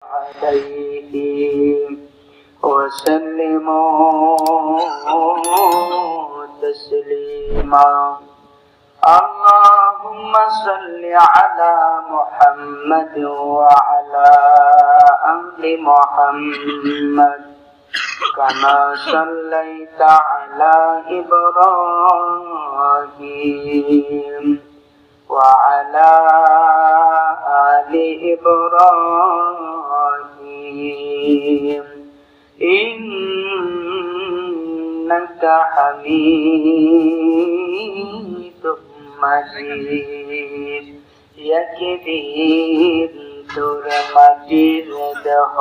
عليه وسلموا تسليما. اللهم صل على محمد وعلى آل محمد كما صليت على إبراهيم وعلى آل إبراهيم إنك حميد مجيد. يكبير তোর মাটির দেহ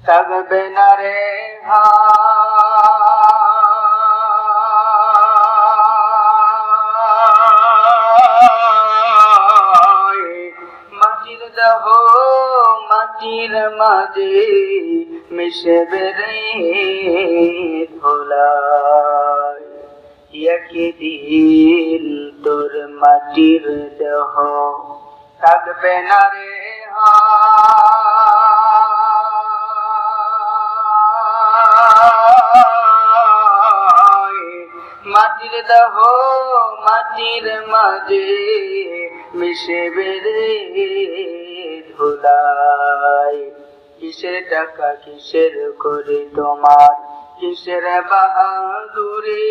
থাকবে না রে মাটির দেহ মাটির মাঝে মিশবে রে ধুলায়। একদিন তোর মাটির দেহ থাকবে না রে মাটির দেহ মাটির মাঝে মিশবে রে ধুলায়। কিসের টাকা কিসের করে তোমার কিসের বাহাদুরি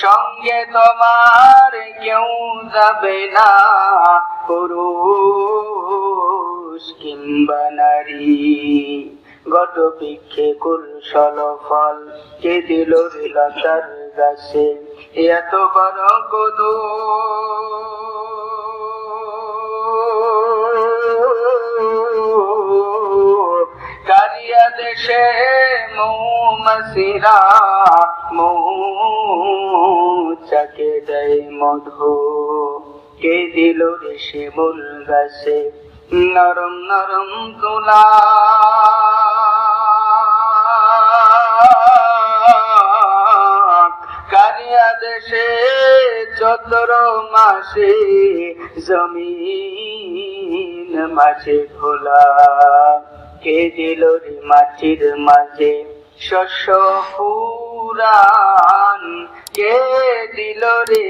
সঙ্গে তোমার কেউ যাবে না পুরুষ কিংবা নারী। গত বৃক্ষে কুলশল ফল কে দিল লতার গাছে এত বড় কদু কারিয়া দেশে মৌমাছিরা মৌচাকে দেয় মধু। কে দিল রে শিমুল গাছে নরম নরম তুলা কারিয়া দেশে চৈত্র মাসে জমিন মাঝে খোলা। কে দিল রে মাটির মাঝে শস্য পুরাণ কে দিল রে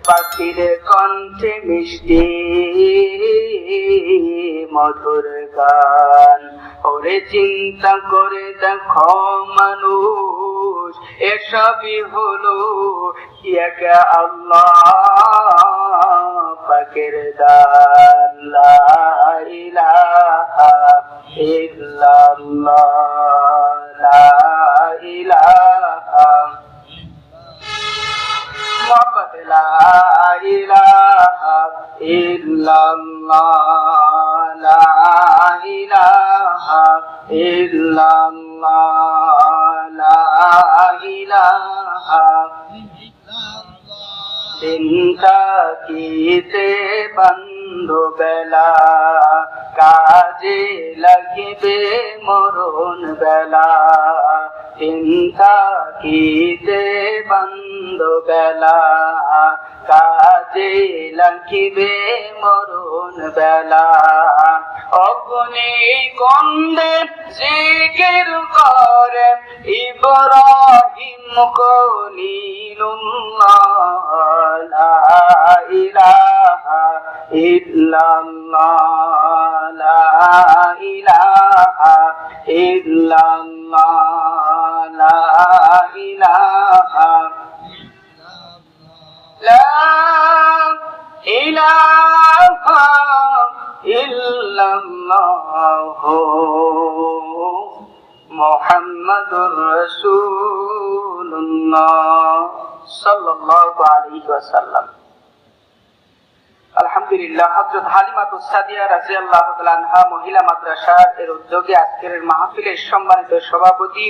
পাখির কণ্ঠে মিষ্টি মধুর গান। ওরে চিন্তা করে দেখো মানুষ এসবই হলো এক আল্লাহ পাকের দান। লা ইলাহা ইল্লাল্লাহ লা ইলাহা মুহাম্মদ লা ইলাহা ইল্লাল্লাহ লা ইলাহা ইল্লাল্লাহ লা ইলাহা দিন থাকিতে বন্ধু বেলা কাজে লাগিবে মরণ বেলা। দিন থাকিতে বন্ধু বেলা কাজে লাগিবে মরণ বেলা। অগ্নি কন্দে জিকির করে ইব্রাহিম খলিলুল্লাহ লা ইলাহা ইল্লাল্লাহ লা ইলাহা ইল্লাল্লাহ লা ইলাহা লা ইলাহা ইল্লাল্লাহ মুহাম্মাদুর রাসূলুল্লাহ সাল্লাল্লাহু আলাইহি ওয়াসাল্লাম। আলহামদুলিল্লাহ, হযরত হালিমাতুস সাদিয়া রাদিয়াল্লাহু তাআলা আনহা মহিলা মাদ্রাসা এর উদ্যোগে আজকের মাহফিলের সম্মানিত সভাপতি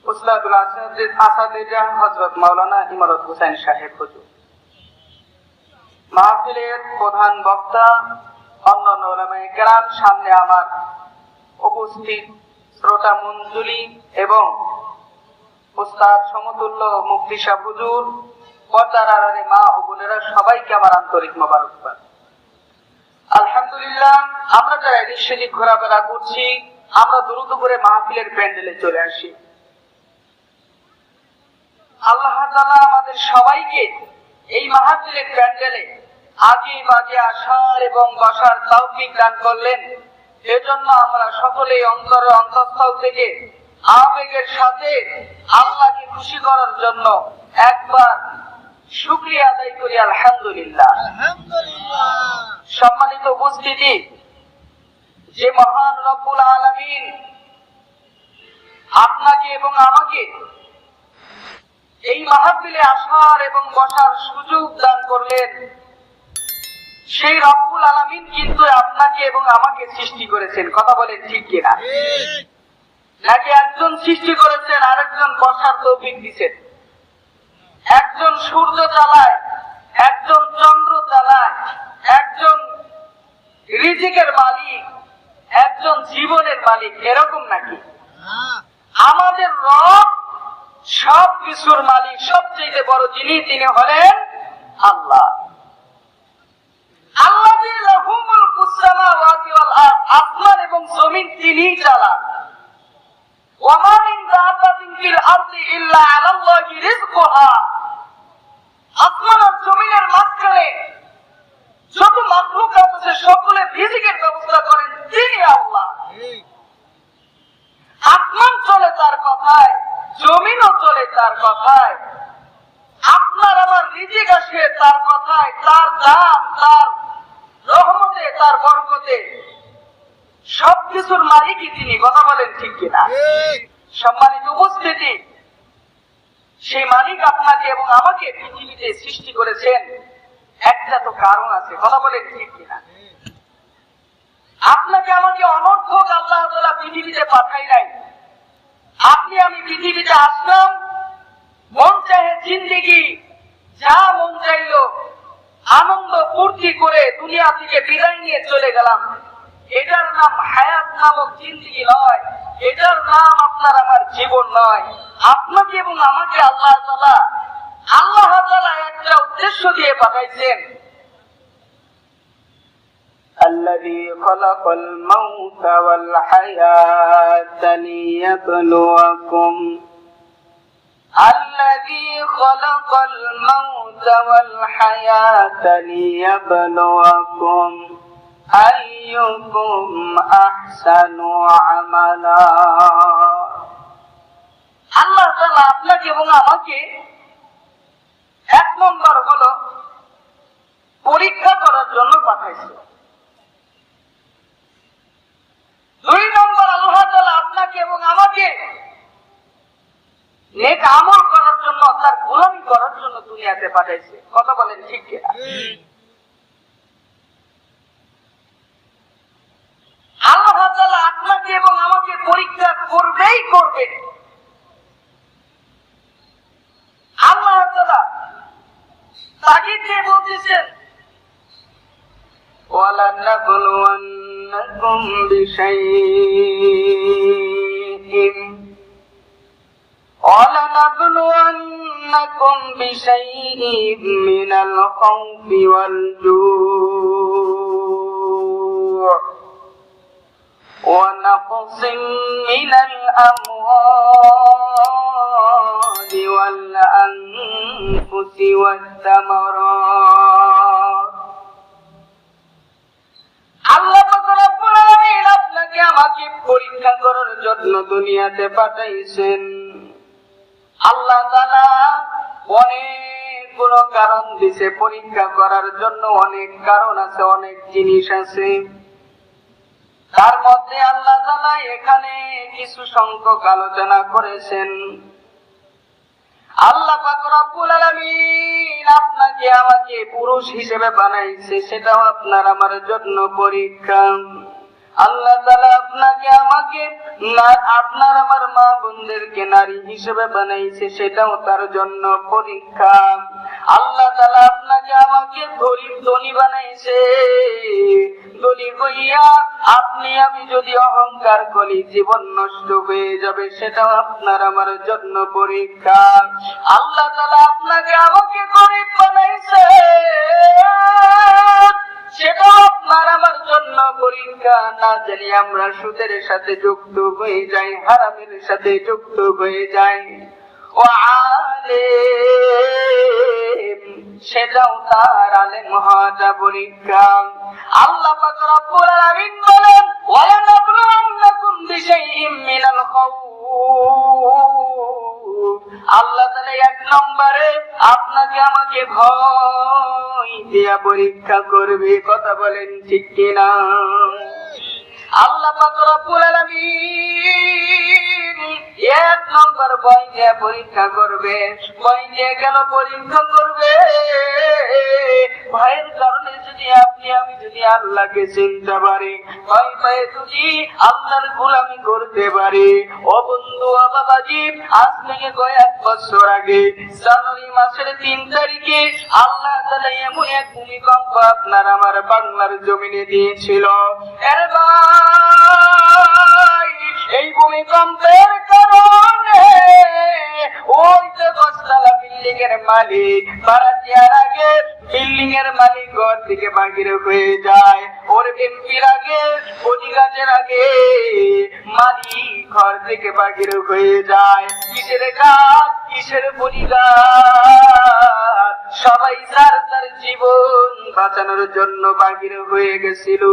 উস্তাদুল আসাদিজা হযরত মাওলানা ইমারত হোসেন সাহেব হুজুর, মাহফিলের প্রধান বক্তা, অন্যান্য উলামায়ে কেরাম, সামনে আমার উপস্থিত শ্রোতা মণ্ডলী এবং উস্তাদ সমতুল্য মুফতি সাহেব হুজুর, পর্দার আড়ালে মা ও বোনেরা, সবাইকে আমার আন্তরিক মোবারকবাদ। আলহামদুলিল্লাহ, আমরা যারা এদিক সেদিক ঘোরাফেরা করছি, আমরা দ্রুত করে মাহফিলের প্যান্ডেলে চলে আসি। আল্লাহ তাআলা আমাদের সবাইকে এই মাহফিলের প্যান্ডেলে আগে বাগে আসার এবং বসার তৌফিক দান করলেন। এজন্য আমরা সকলেই অন্তঃস্থল থেকে আবেগের সাথে আল্লাহকে খুশি করার জন্য একবার শুকরিয়া আদায় করি। আলহামদুলিল্লাহ। সম্মানিত উপস্থিতি, যে মহান রব্বুল আলামিন আপনাকে এবং আমাকে এই মাহফিলে আসার এবং বসার সুযোগ দান করলেন, সেই রব্বুল আলামিন কিন্তু আপনাকে এবং আমাকে সৃষ্টি করেছেন। কথা বলেন ঠিক কিনা? নাকি একজন সৃষ্টি করেছেন, আরেকজন বসার তৌফিক দিয়েছেন? একজন সূর্য চালায়, একজন চন্দ্র চালায়, একজন রিজিকের মালিক, একজন জীবনের মালিক, এরকম নাকি? আমাদের রব সব কিছুর মালিক, সবচেয়ে বড় যিনি, তিনি হলেন আল্লাহ। আসমান এবং জমিন তিনিই চালান। ওয়ামা মিন দাব্বাতিন ফিল আরদি ইল্লা আলাল্লাহি রিজকুহা। আসমান আর জমিনের মাঝখানে যত মাখলুকাত আছে সকলের রিজিকের ব্যবস্থা করেন তিনি আল্লাহ। আসমান চলে তার কথায়, জমিনও চলে তার কথায়, আপনার আমার রিজিক আসে তার কথায়, তার দাম, তার রহমতে, তার বরকতে। সবকিছুর মালিকই তিনি। কথা বলেন ঠিক কিনা? সম্মানিত উপস্থিতি, সেই মালিক আপনাকে এবং আমাকে পৃথিবীতে সৃষ্টি করেছেন, একটা তো কারণ আছে। কথা বলেন ঠিক কিনা? আপনাকে আমাকে অনর্থক আল্লাহ তাআলা পৃথিবীতে পাঠাই নাই। আপনি আমি পৃথিবীতে আসলাম, মন চাহে জিন্দেগি যা মন চাইলো আনন্দ ফুর্তি করে দুনিয়া থেকে বিদায় নিয়ে চলে গেলাম। এটার নাম হায়াত নামক জিন্দেগি নয়, এটার নাম আপনার আমার জীবন নয়। আপনাকে এবং আমাকে আল্লাহ তাআলা একটা উদ্দেশ্য দিয়ে পাঠাইছেন। الذي خلق الموت والحياة ليبلوكم الذي خلق الموت والحياة ليبلوكم أيكم أحسن عملا। আল্লাহ তাআলা আপনাকে এবং আমাকে এক নম্বর হলো পরীক্ষা করার জন্য পাঠাইছে। দুই নম্বর, আল্লাহ তাআলা আপনাকে এবং আমাকে নেক আমল করার জন্য, তার গোলামি করার জন্য দুনিয়াতে পাঠাইছে। কথা বলেন ঠিক কিনা? আল্লাহ তাআলা আপনাকে এবং আমাকে পরীক্ষা করবেই করবে। আল্লাহ তাআলা তাগিদ দিয়ে বলতেছেন, وَلَنَبْلُوَنَّكُمْ بِشَيْءٍ مِّنَ الْخَوْفِ وَالْجُوعِ وَنَقْصٍ مِّنَ الْأَمْوَالِ وَالْأَنفُسِ وَالثَّمَرَاتِ। আল্লাহ পাক রব্বুল আলামিন আপনাকে আমাকে পরীক্ষা করার জন্য দুনিয়াতে পাঠাইছেন। আল্লাহ তাআলা অনেকগুলো কারণ দিয়েছে পরীক্ষা করার জন্য। অনেক কারণ আছে, অনেক জিনিস আছে। তার মধ্যে আল্লাহ তাআলা এখানে কিছু সংখ্যক আলোচনা করেছেন। আল্লাহ পাক রব্বুল আলামিন আপনাকে আমাকে পুরুষ হিসেবে বানাইছে, সেটাও আপনার আমার জন্য পরীক্ষা। আল্লাহ তাআলা আপনাকে আমাকে না আপনার আমার মা বোনদেরকে নারী হিসেবে বানাইছে, সেটাও তার জন্য পরীক্ষা। আল্লাহ তাআলা আপনাকে আমাকে গরিব ধনী বানাইছে, ধনী হইয়া আপনি আমি যদি অহংকার করি জীবন নষ্ট হয়ে যাবে, সেটাও আপনার আমার জন্য পরীক্ষা। আল্লাহ তাআলা আপনাকে আমাকে গরিব বানাইছে, সেটাও আপনার আমার জন্য পরীক্ষা। না জানি আমরা সুদের সাথে যুক্ত হয়ে যাই, হারামের সাথে যুক্ত হয়ে যাই। ও আলেম, সেটাও তার আলেম হওয়াটা পরীক্ষা। আল্লাহ পাক রব্বুল আলামিন বলেন, ওয়া নাবলুন্নাকুম বিশাইইম মিনাল খাউফ। আল্লাহ তাআলা এক নম্বরে আপনাকে আমাকে ভয় দিয়া পরীক্ষা করবে। কথা বলেন ঠিক কিনা? আল্লাহ পাক রব্বুল আলামিন এক নম্বর ভয় দিয়ে পরীক্ষা করবে। ভয় দিয়ে কেন পরীক্ষা করবে? ভয়ের কারণে যদি আপনি আমি যদি আল্লাহকে চিনতে পারি, ভয় পায়ে যদি আল্লাহর গোলামি করতে পারি। ও বন্ধু, ও বাবাজি, আজ থেকে কয়েক বছর আগে জানুয়ারি মাসের 3 তারিখে আল্লাহ তাআলা এমন এক ভূমিকম্প আপনার আমার বাংলার জমিনে দিয়েছিল। এর ভাই, এই ভূমিকম্পের কারণে ওই যে 10 তলা বিল্ডিং এর মালিক মারা যাওয়ার আগে বিল্ডিং এর মালিক ঘর থেকে বাহির হয়ে যায়। ওর এমপির আগে, বডিগার্ডের আগে মালিক ঘর থেকে বাহির হয়ে যায়। কিসের গার্ড, কিসের বডিগার্ড, সবাই তার তার জীবন বাঁচানোর জন্য বাহির হয়ে গেছিল।